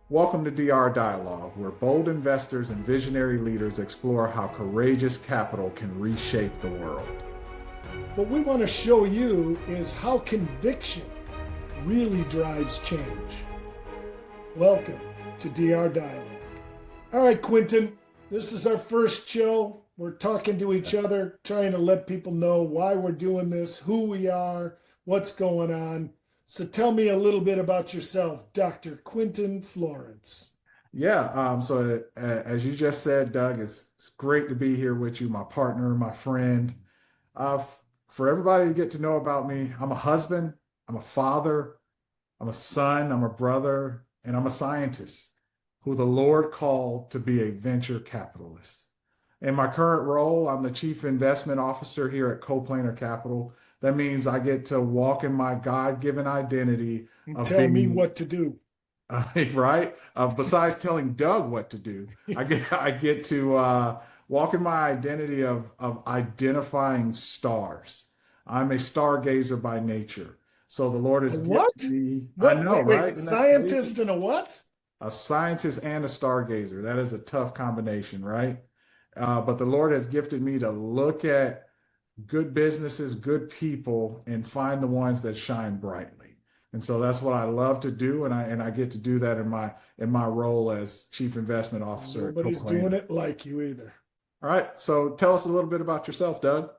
Welcome to DR Dialogue, where bold investors and visionary leaders explore how courageous capital can reshape the world. What we want to show you is how conviction really drives change. Welcome to DR Dialogue. All right, Quentin, this is our first show. We're talking to each other, trying to let people know why we're doing this, who we are, what's going on. So tell me a little bit about yourself, Dr. Quentin Florence. As you just said, Doug, it's great to be here with you, my partner, my friend. For everybody to get to know about me, I'm a husband, I'm a father, I'm a son, I'm a brother, and I'm a scientist who the Lord called to be a venture capitalist. In my current role, I'm the Chief Investment Officer here at Coplanar Capital. That means I get to walk in my God-given identity And of tell me being what to do. right. Besides telling Doug what to do, I get to walk in my identity of identifying stars. I'm a stargazer by nature. So the Lord A has gifted what? me. I What? know, Wait. right? A Isn't that crazy? scientist and a what? A scientist and a stargazer. That is a tough combination, right? But the Lord has gifted me to look at good businesses, good people, and find the ones that shine brightly. And so that's what I love to do, and I get to do that in my role as Chief Investment Officer at Nobody's doing Coplanar. it like you either. All right, so tell us a little bit about yourself, Doug.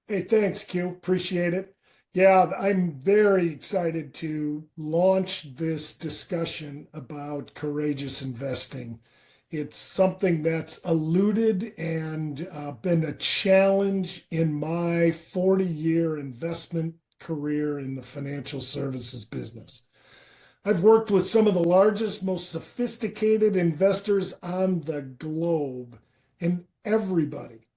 Hey, thanks, Q. Appreciate it. Yeah, I'm very excited to launch this discussion about courageous investing. It's something that's eluded and been a challenge in my 40-year investment career in the financial services business. I've worked with some of the largest, most sophisticated investors on the globe, and everybody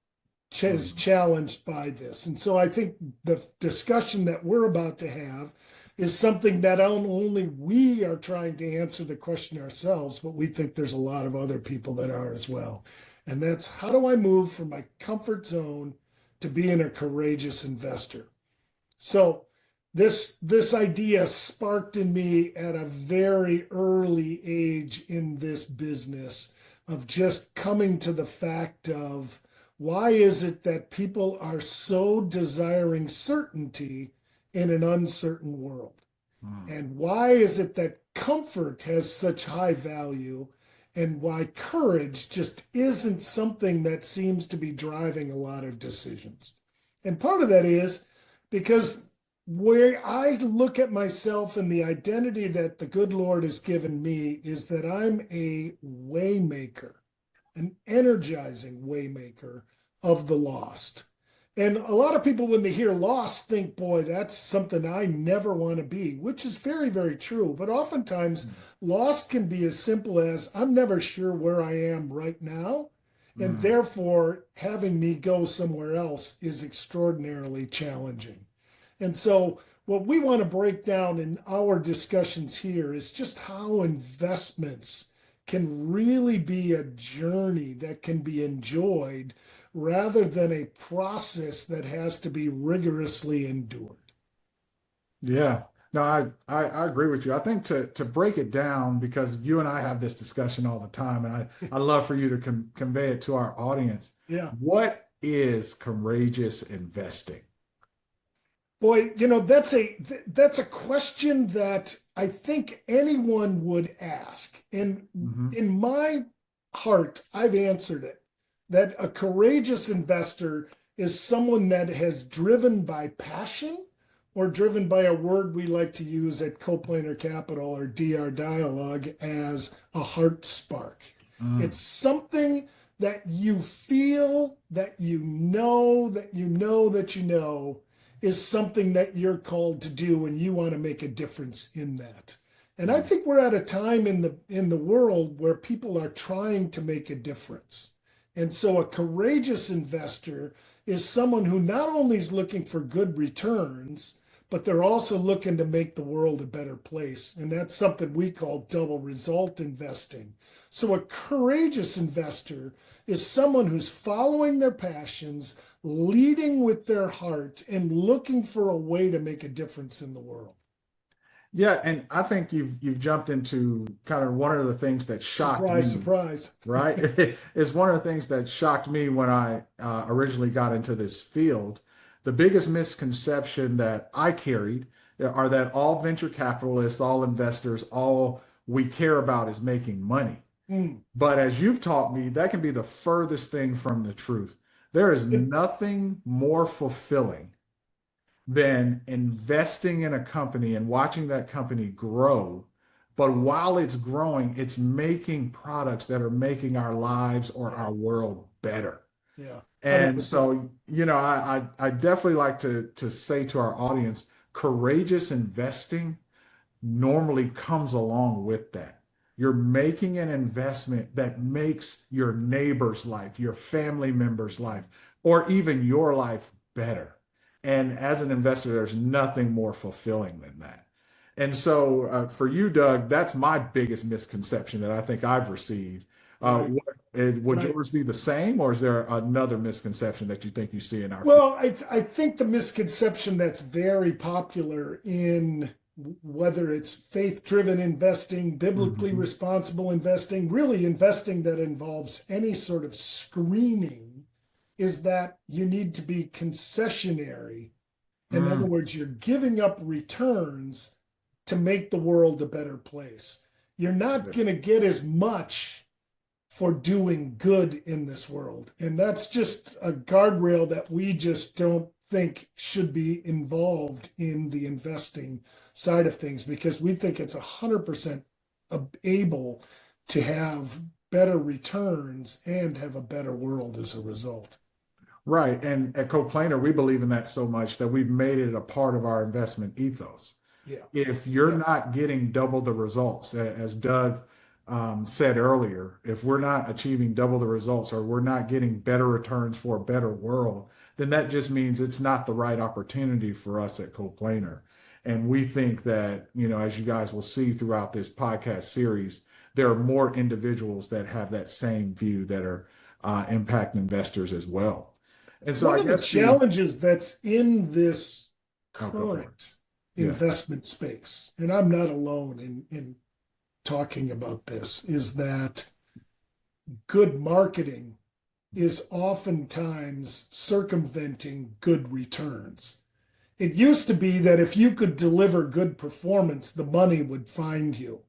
is Mhm. challenged by this. And so I think the discussion that we're about to have is something that not only we are trying to answer the question ourselves, but we think there's a lot of other people that are as well. And that's, how do I move from my comfort zone to being a courageous investor? So this idea sparked in me at a very early age in this business of just coming to the fact of, why is it that people are so desiring certainty in an uncertain world? Mhm. And why is it that comfort has such high value, and why courage just isn't something that seems to be driving a lot of decisions? And part of that is because where I look at myself and the identity that the good Lord has given me is that I'm a waymaker, an energizing waymaker of the lost. And a lot of people, when they hear lost, think, boy, that's something I never want to be, which is very, very true. But oftentimes, lost can be as simple as, I'm never sure where I am right now. And Mhm. therefore, having me go somewhere else is extraordinarily challenging. And so, what we want to break down in our discussions here is just how investments can really be a journey that can be enjoyed rather than a process that has to be rigorously endured. Yeah. No, I agree with you. I think to break it down, because you and I have this discussion all the time, and I love for you to convey it to our audience. Yeah. What is courageous investing? Boy, that's a question that I think anyone would ask. And Hmm. in my heart, I've answered it, that a courageous investor is someone that has driven by passion, or driven by a word we like to use at Coplanar Capital or DR Dialogue as a heart spark. It's Mm. something that you feel, that you know, that you know, that you know is something that you're called to do, and you want to make a difference in that. And I Mm. think we're at a time in the world where people are trying to make a difference. And so a courageous investor is someone who not only is looking for good returns, but they're also looking to make the world a better place. And that's something we call double result investing. So a courageous investor is someone who's following their passions, leading with their heart, and looking for a way to make a difference in the world. Yeah, and I think you've jumped into kind of one of the things that shocked Surprise, me, surprise. right? Is one of the things that shocked me when I originally got into this field. The biggest misconception that I carried are that all venture capitalists, all investors, all we care about is making money. Mm. But as you've taught me, that can be the furthest thing from the truth. There is It- nothing more fulfilling than investing in a company and watching that company grow. But while it's growing, it's making products that are making our lives or yeah, our world better. yeah, And 100%. so, I definitely like to say to our audience, courageous investing normally comes along with that. You're making an investment that makes your neighbor's life, your family member's life, or even your life better. And as an investor, there's nothing more fulfilling than that. And so, for you, Doug, that's my biggest misconception that I think I've received. Right, Would right. yours be the same, or is there another misconception that you think you see in our field? Well, I think the misconception that's very popular in whether it's faith-driven investing, biblically Mhm. responsible investing, really investing that involves any sort of screening, is that you need to be concessionary. In other Mm. words, you're giving up returns to make the world a better place. You're not going to get as much for doing good in this world. And that's just a guardrail that we just don't think should be involved in the investing side of things because we think it's 100% able to have better returns and have a better world as a result. Right. And at Coplanar, we believe in that so much that we've made it a part of our investment ethos. Yeah. If you're Yeah. not getting double the results, as Doug said earlier, if we're not achieving double the results or we're not getting better returns for a better world, then that just means it's not the right opportunity for us at Coplanar. And we think that, as you guys will see throughout this podcast series, there are more individuals that have that same view that are impact investors as well. And so One I of the guess the, challenges that's in this oh, go for it. current Yeah. investment space, and I'm not alone in talking about this, is that good marketing is oftentimes circumventing good returns. It used to be that if you could deliver good performance, the money would find you.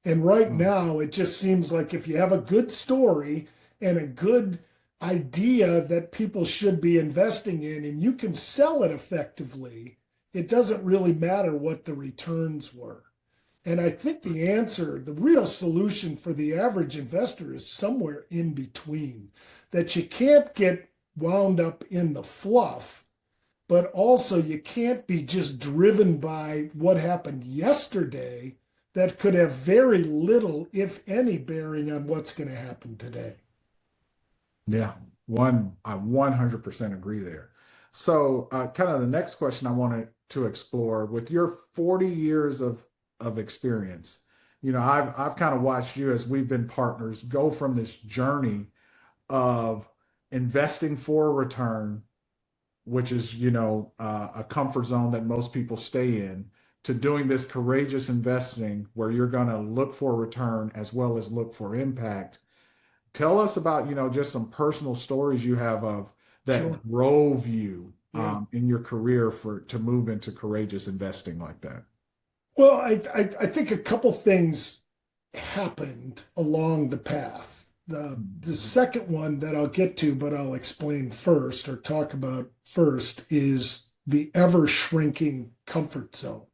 And right Mm. now, it just seems like if you have a good story and a good idea that people should be investing in, and you can sell it effectively, it doesn't really matter what the returns were. And I think the answer, the real solution for the average investor is somewhere in between, that you can't get wound up in the fluff, but also you can't be just driven by what happened yesterday that could have very little, if any, bearing on what's going to happen today. Yeah, I 100% agree there. So, kind of the next question I wanted to explore with your 40 years of experience, I've kind of watched you as we've been partners go from this journey of investing for a return, which is, a comfort zone that most people stay in, to doing this courageous investing where you're going to look for a return as well as look for impact. Tell us about, just some personal stories you have of that Sure. drove you Yeah. in your career to move into courageous investing like that. Well, I think a couple things happened along the path. The Mhm. second one that I'll get to, but I'll explain first or talk about first, is the ever shrinking comfort zone,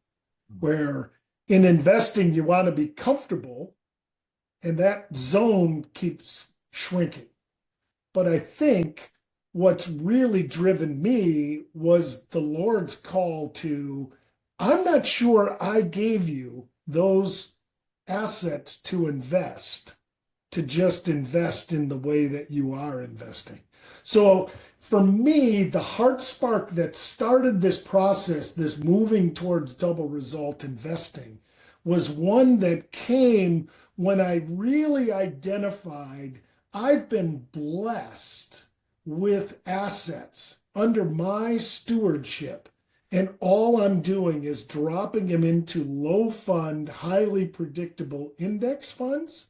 where in investing you want to be comfortable and that zone keeps shrinking. But I think what's really driven me was the Lord's call to, I'm not sure I gave you those assets to invest, to just invest in the way that you are investing. So for me, the heart spark that started this process, this moving towards double result investing, was one that came when I really identified I've been blessed with assets under my stewardship. And all I'm doing is dropping him into low fund, highly predictable index funds.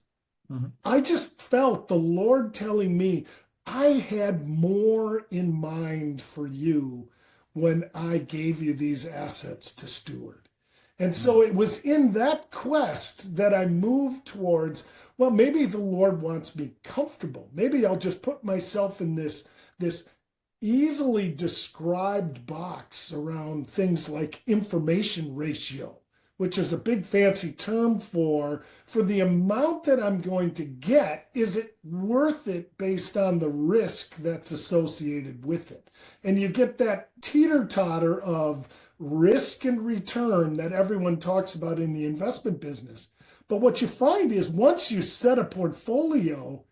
Mhm. I just felt the Lord telling me I had more in mind for you when I gave you these assets to steward. And Mm. so it was in that quest that I moved towards, well, maybe the Lord wants me comfortable. Maybe I'll just put myself in this easily described box around things like information ratio, which is a big fancy term for the amount that I'm going to get, is it worth it based on the risk that's associated with it? And you get that teeter-totter of risk and return that everyone talks about in the investment business. But what you find is once you set a portfolio,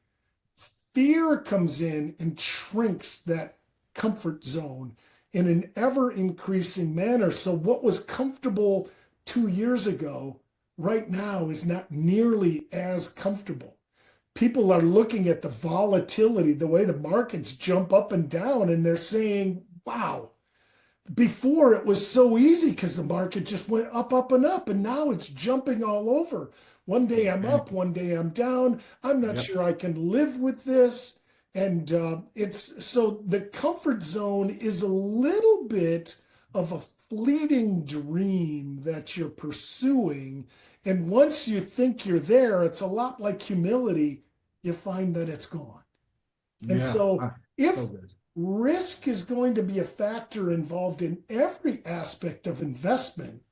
fear comes in and shrinks that comfort zone in an ever increasing manner. So, what was comfortable 2 years ago, right now is not nearly as comfortable. People are looking at the volatility, the way the markets jump up and down, and they're saying, wow, before it was so easy because the market just went up, up, and up, and now it's jumping all over. One day I'm up, Exactly. one day I'm down. I'm not Yep. sure I can live with this. And it's so the comfort zone is a little bit of a fleeting dream that you're pursuing. And once you think you're there, it's a lot like humility. You find that it's gone. And Yeah. so, So if good. risk is going to be a factor involved in every aspect of investment,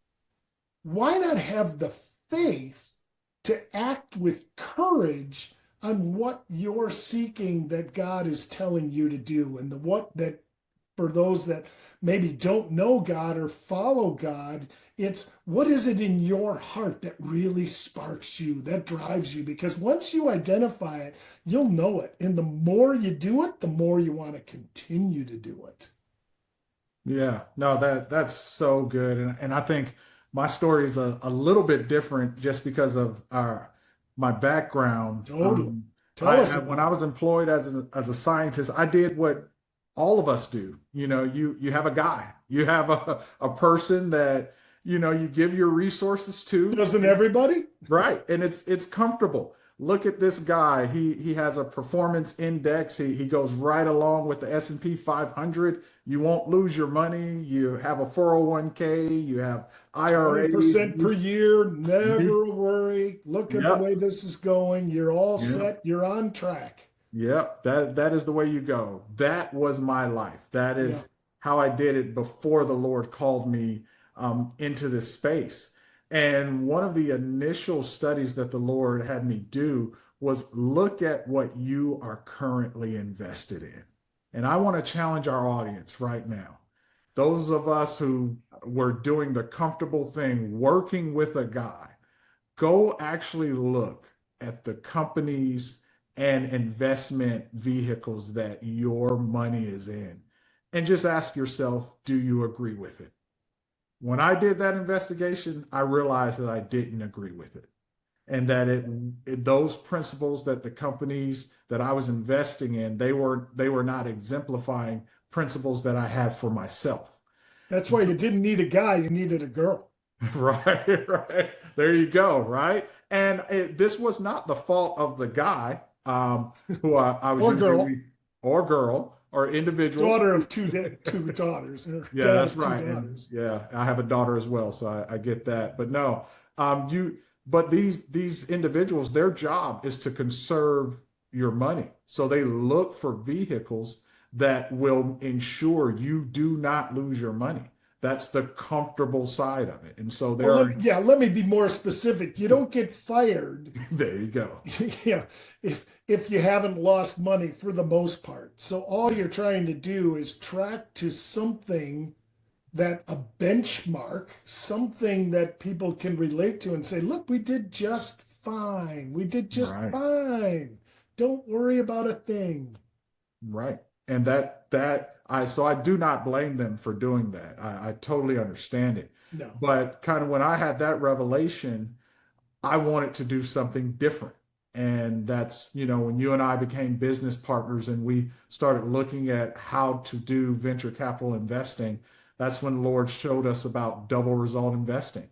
why not have the faith to act with courage on what you're seeking that God is telling you to do? And the what that for those that maybe don't know God or follow God, it's what is it in your heart that really sparks you, that drives you? Because once you identify it, you'll know it. And the more you do it, the more you want to continue to do it. Yeah, no, that's so good. And I think my story is a little bit different just because of our my background. Totally. Tell us When about I it. was employed as a scientist, I did what all of us do. You have a guy, you have a person that you give your resources to. Doesn't everybody? Right. And it's comfortable. Look at this guy. He has a performance index. He goes right along with the S&P 500. You won't lose your money. You have a 401k, you have IRAs. 20% per year, You- never worry. Look at the way yep. this is going. You're all Yep. set. You're on track. Yep. That is the way you go. That was my life. That Yeah. is how I did it before the Lord called me into this space. And one of the initial studies that the Lord had me do was look at what you are currently invested in. And I want to challenge our audience right now. Those of us who were doing the comfortable thing, working with a guy, go actually look at the companies and investment vehicles that your money is in and just ask yourself, do you agree with it? When I did that investigation, I realized that I didn't agree with it and that those principles that the companies that I was investing in, they were not exemplifying principles that I had for myself. That's why you didn't need a guy, you needed a girl. Right, right. There you go, right? And this was not the fault of the guy who I was Or girl, usually, or girl, or individual. daughter of two daughters, or Yeah, dad that's of two right. And daughters. yeah, I have a daughter as well, so I get that. But no, but these individuals, their job is to conserve your money. So they look for vehicles that will ensure you do not lose your money. That's the comfortable side of it. And so Well, there are, let me be more specific. You don't get fired, there you go. yeah, if you haven't lost money for the most part. So all you're trying to do is track to something that a benchmark, something that people can relate to and say, look, we did just fine. We did just Right. fine. Don't worry about a thing. Right. And I do not blame them for doing that. I totally understand it. No. But kind of when I had that revelation, I wanted to do something different. And that's, when you and I became business partners and we started looking at how to do venture capital investing, That's when the Lord showed us about double result investing.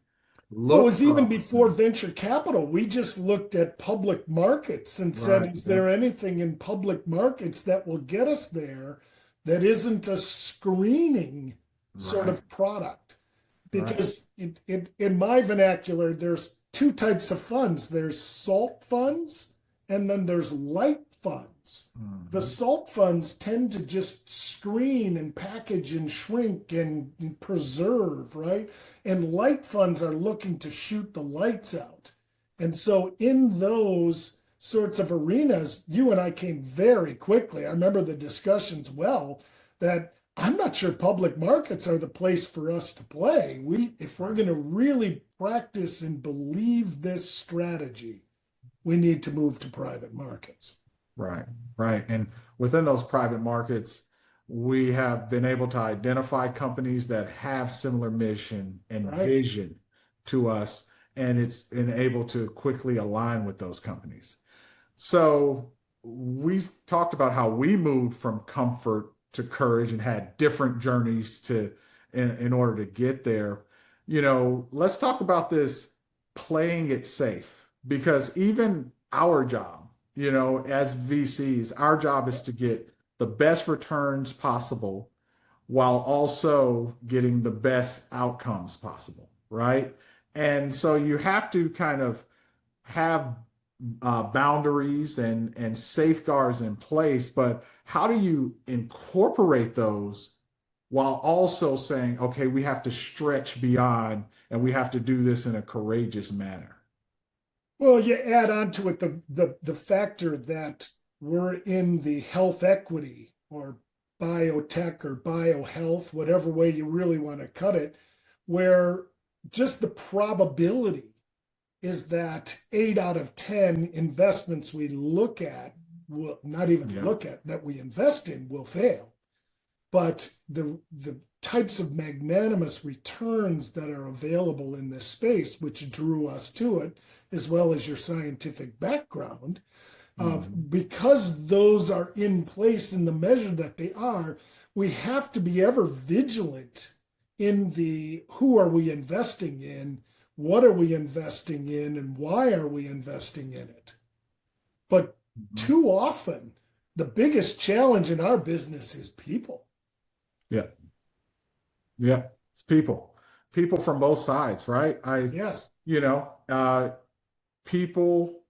Well, it Look was for even before opportunities. venture capital. We just looked at public markets and said, Right. is Yeah. there anything in public markets that will get us there that isn't a screening sort Right. of product? Right. Because in my vernacular, there's two types of funds. There's salt funds and then there's light funds. The Hmm. salt funds tend to just screen and package and shrink and preserve, right? And light funds are looking to shoot the lights out. And so in those sorts of arenas, you and I came very quickly. I remember the discussions well that I'm not sure public markets are the place for us to play. If we're Right. going to really practice and believe this strategy, we need to move to private markets. Right, right. And within those private markets, we have been able to identify companies that have similar mission and Right? vision to us, and it's been able to quickly align with those companies. So we talked about how we moved from comfort to courage and had different journeys in order to get there. Let's talk about this playing it safe because even our job, as VCs, our job is to get the best returns possible while also getting the best outcomes possible, right? And so you have to kind of have boundaries and safeguards in place, but how do you incorporate those while also saying, okay, we have to stretch beyond and we have to do this in a courageous manner? Well, you add on to it the factor that we're in the health equity or biotech or biohealth, whatever way you really want to cut it, where just the probability is that 8 out of 10 investments we look at will not even Yeah. look at that we invest in will fail. But the types of magnanimous returns that are available in this space, which drew us to it, as well as your scientific background, Mhm. because those are in place in the measure that they are, we have to be ever vigilant in the who are we investing in, what are we investing in, and why are we investing in it. But Mhm. too often, the biggest challenge in our business is people. Yeah. Yeah. It's people from both sides, right? Yes. You know, uh, people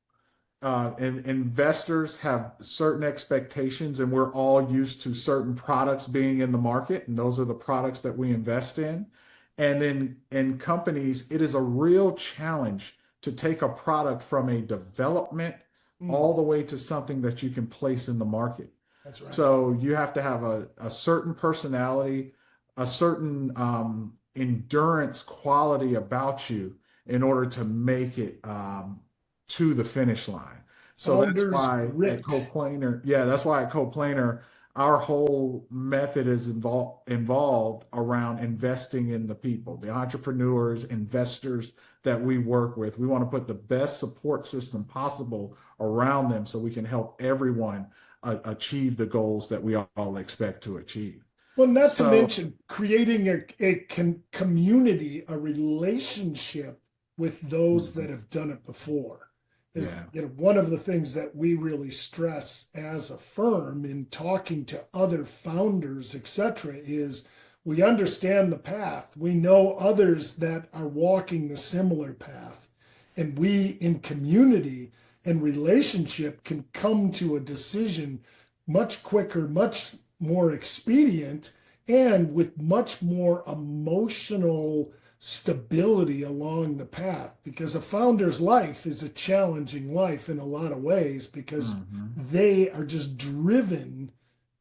and investors have certain expectations, and we're all used to certain products being in the market, and those are the products that we invest in. And then in companies, it is a real challenge to take a product from a development Mm, all the way to something that you can place in the market. that's right. So you have to have a certain personality, a certain endurance quality about you in order to make it to the finish line. So that's Founders why at grit. Coplanar, yeah, that's why at Coplanar, our whole method is involved around investing in the people, the entrepreneurs, investors that we work with. We want to put the best support system possible around them so we can help everyone achieve the goals that we all expect to achieve. Well, not to So, mention creating a community, a relationship with those mhm, that have done it before is, yeah. one of the things that we really stress as a firm in talking to other founders, etc., is we understand the path. We know others that are walking the similar path, and we in community and relationship can come to a decision much quicker, much more expedient, and with much more emotional stability along the path. Because a founder's life is a challenging life in a lot of ways because Mhm. they are just driven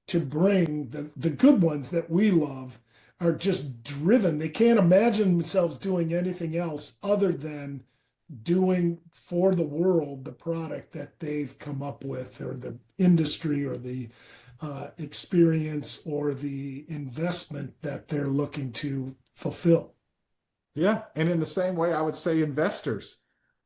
to bring the good ones that we love are just driven. They can't imagine themselves doing anything else other than doing for the world the product that they've come up with, or the industry, or the experience, or the investment that they're looking to fulfill. Yeah. And in the same way, I would say investors,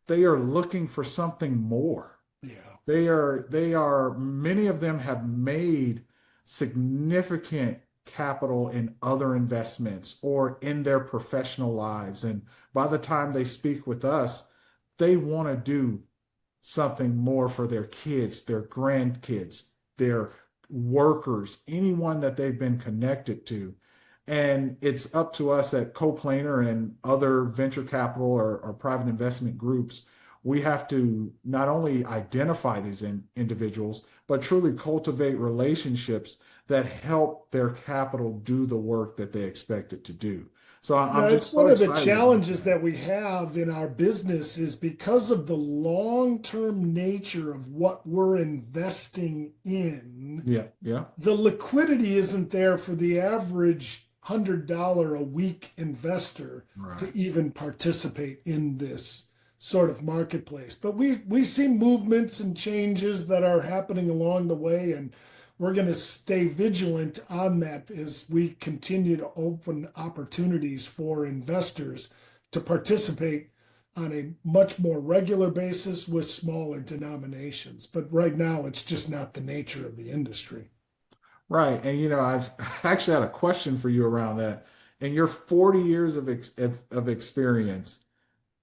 they are looking for something more. Yeah. Many of them have made significant capital in other investments or in their professional lives. And by the time they speak with us, they want to do something more for their kids, their grandkids, their workers, anyone that they've been connected to. And it's up to us at Coplanar and other venture capital or private investment groups. We have to not only identify these individuals, but truly cultivate relationships that help their capital do the work that they expect it to do. So Yeah, I'm it's just so one of the excited about challenges that. that we have in our business is because of the long-term nature of what we're investing in, Yeah, yeah, the liquidity isn't there for the average $100 a week investor right. to even participate in this sort of marketplace. But we see movements and changes that are happening along the way, and we're going to stay vigilant on that as we continue to open opportunities for investors to participate on a much more regular basis with smaller denominations. But right now, it's just not the nature of the industry. Right. And I've actually had a question for you around that. In your 40 years of experience,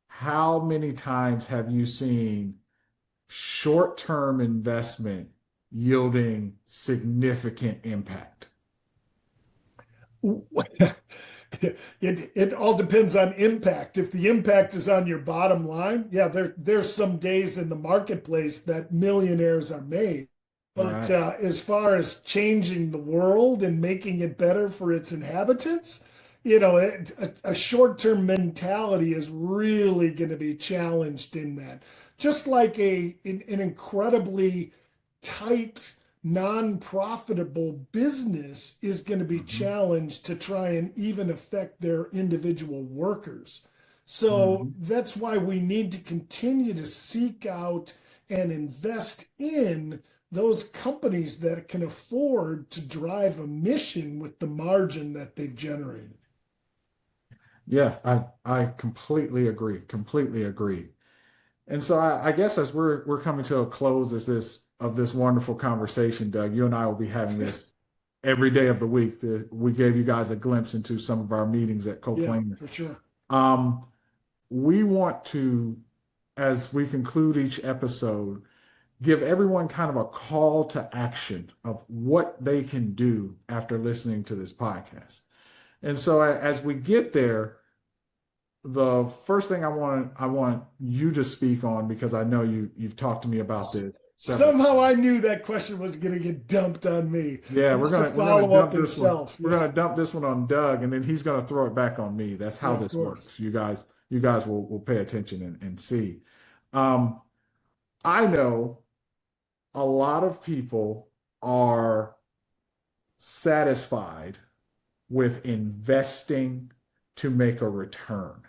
how many times have you seen short-term investment yielding significant impact? It all depends on impact. If the impact is on your bottom line, yeah, there's some days in the marketplace that millionaires are made. But Right. as far as changing the world and making it better for its inhabitants, a short-term mentality is really going to be challenged in that. Just like an incredibly tight, non-profitable business is going to be Hmm. challenged to try and even affect their individual workers. So Hmm. that's why we need to continue to seek out and invest in those companies that can afford to drive a mission with the margin that they've generated. Yeah, I completely agree. Completely agree. And so I guess as we're coming to a close of this wonderful conversation, Doug, you and I will be having this every day of the week. We gave you guys a glimpse into some of our meetings at Yeah, Coplanar. for sure. Um, we want to, as we conclude each episode, give everyone kind of a call to action of what they can do after listening to this podcast. And so as we get there, the first thing I want you to speak on because I know you've talked to me about this several Somehow times. I knew that question was going to get dumped on me. Yeah, He we're wants to gonna follow up dump this one. himself. We're Yeah, gonna dump this one on Doug, and then he's gonna throw it back on me. That's how yeah, of this course. works. You guys will pay attention and see. Um, I know a lot of people are satisfied with investing to make a return.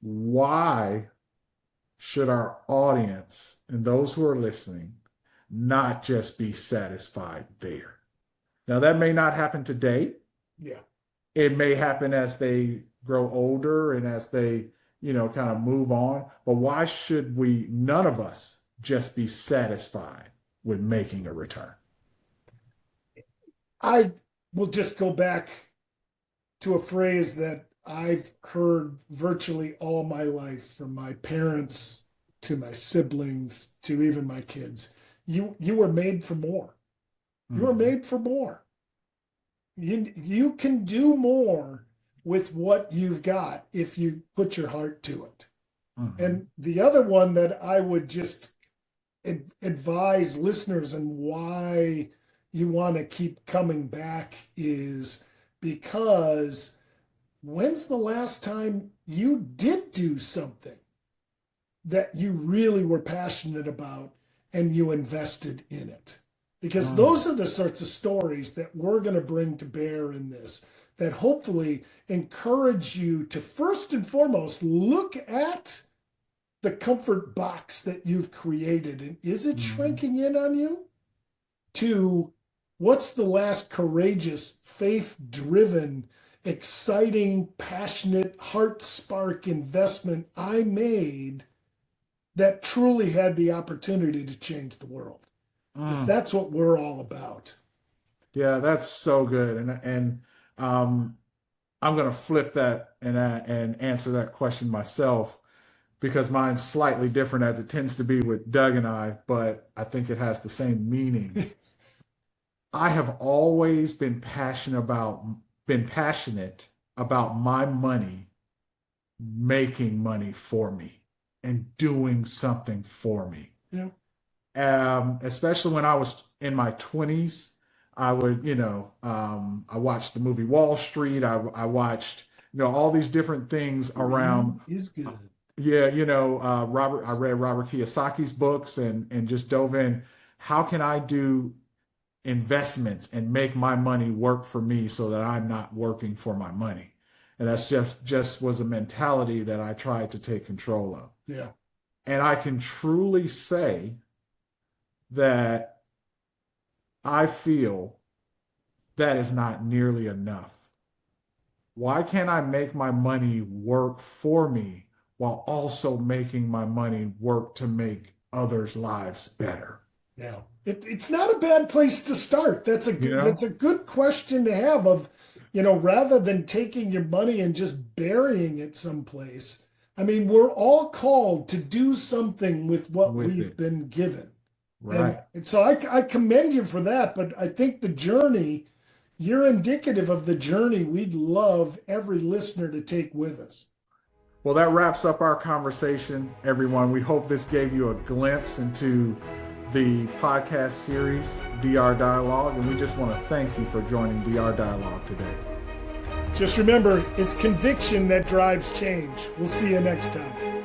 Why should our audience and those who are listening not just be satisfied there? Now, that may not happen today. Yeah. It may happen as they grow older and as they, kind of move on. But why should none of us, just be satisfied with making a return? I will just go back to a phrase that I've heard virtually all my life from my parents to my siblings to even my kids. You were made for more. You were Mhm. made for more. You can do more with what you've got if you put your heart to it. Mhm. And the other one that I would just advise listeners and why you want to keep coming back is because when's the last time you did do something that you really were passionate about and you invested in it? Because Mm. those are the sorts of stories that we're going to bring to bear in this that hopefully encourage you to first and foremost look at the comfort box that you've created and is it Mhm. shrinking in on you? To what's the last courageous, faith driven, exciting, passionate, heart spark investment I made that truly had the opportunity to change the world? Because Mm. that's what we're all about. Yeah, that's so good. And I'm gonna flip that and answer that question myself because mine's slightly different as it tends to be with Doug and I, but I think it has the same meaning. I have always been passionate about my money making money for me and doing something for me. Yeah. Especially when I was in my 20s, I would, I watched the movie Wall Street. I watched, all these different things around. Greed is good. Yeah, I read Robert Kiyosaki's books and just dove in. How can I do investments and make my money work for me so that I'm not working for my money? And that's just was a mentality that I tried to take control of. Yeah. And I can truly say that I feel that is not nearly enough. Why can't I make my money work for me while also making my money work to make others' lives better? Yeah. It's not a bad place to start. You That's know? a good question to have of, rather than taking your money and just burying it someplace. I mean, we're all called to do something with what With we've it. been given. And, Right. and so I commend you for that, but I think the journey, you're indicative of the journey we'd love every listener to take with us. Well, that wraps up our conversation, everyone. We hope this gave you a glimpse into the podcast series, DR Dialogue, and we just want to thank you for joining DR Dialogue today. Just remember, it's conviction that drives change. We'll see you next time.